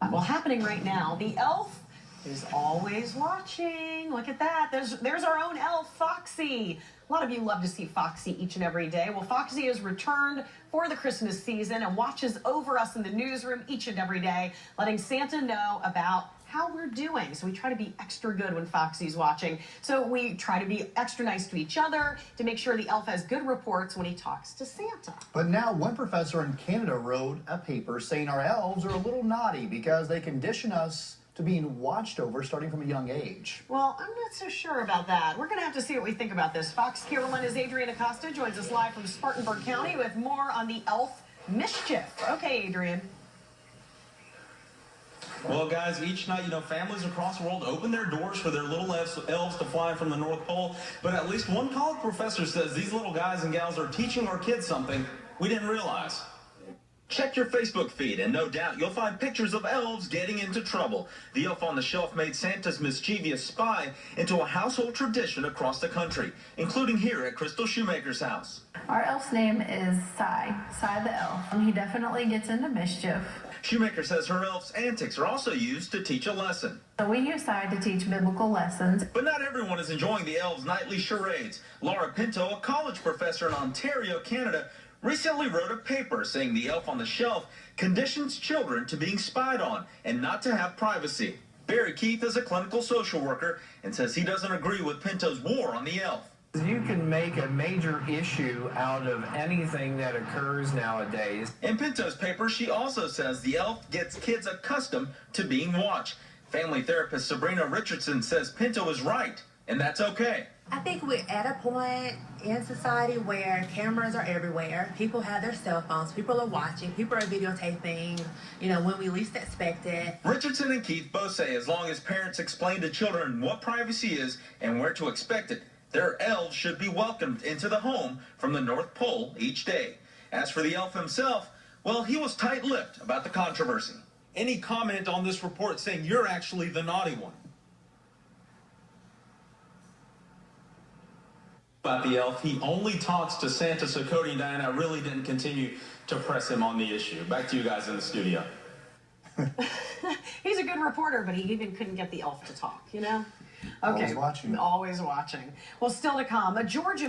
Well, happening right now, the elf is always watching. Look at that. There's our own elf, Foxy. A lot of you love to see Foxy each and every day. Well, Foxy has returned for the Christmas season and watches over us in the newsroom each and every day, letting Santa know about how we're doing. So we try to be extra good when Foxy's watching. So we try to be extra nice to each other to make sure the elf has good reports when he talks to Santa. But now one professor in Canada wrote a paper saying our elves are a little naughty because they condition us to being watched over starting from a young age. Well, I'm not so sure about that. We're going to have to see what we think about this. Fox Carolina's Adrian Acosta joins us live from Spartanburg County with more on the elf mischief. Okay, Adrian. Well, guys, each night, families across the world open their doors for their little elves to fly from the North Pole. But at least one college professor says these little guys and gals are teaching our kids something we didn't realize. Check your Facebook feed, and no doubt you'll find pictures of elves getting into trouble. The elf on the shelf made Santa's mischievous spy into a household tradition across the country, including here at Crystal Shoemaker's house. Our elf's name is Cy the elf. He definitely gets into mischief. Shoemaker says her elf's antics are also used to teach a lesson. So we use Cy to teach biblical lessons. But not everyone is enjoying the elves' nightly charades. Laura Pinto, a college professor in Ontario, Canada, recently wrote a paper saying the elf on the shelf conditions children to being spied on and not to have privacy. Barry Keith is a clinical social worker and says he doesn't agree with Pinto's war on the elf. You can make a major issue out of anything that occurs nowadays. In Pinto's paper, she also says the elf gets kids accustomed to being watched. Family therapist Sabrina Richardson says Pinto is right, and that's okay. I think we're at a point in society where cameras are everywhere. People have their cell phones. People are watching. People are videotaping, when we least expect it. Richardson and Keith both say as long as parents explain to children what privacy is and where to expect it, their elves should be welcomed into the home from the North Pole each day. As for the elf himself, well, he was tight-lipped about the controversy. Any comment on this report saying you're actually the naughty one? About the elf, he only talks to Santa, so Cody and Diana really didn't continue to press him on the issue. Back to you guys in the studio. He's a good reporter, but he even couldn't get the elf to talk, Okay. Always watching. Always watching. Well, still to come, a Georgia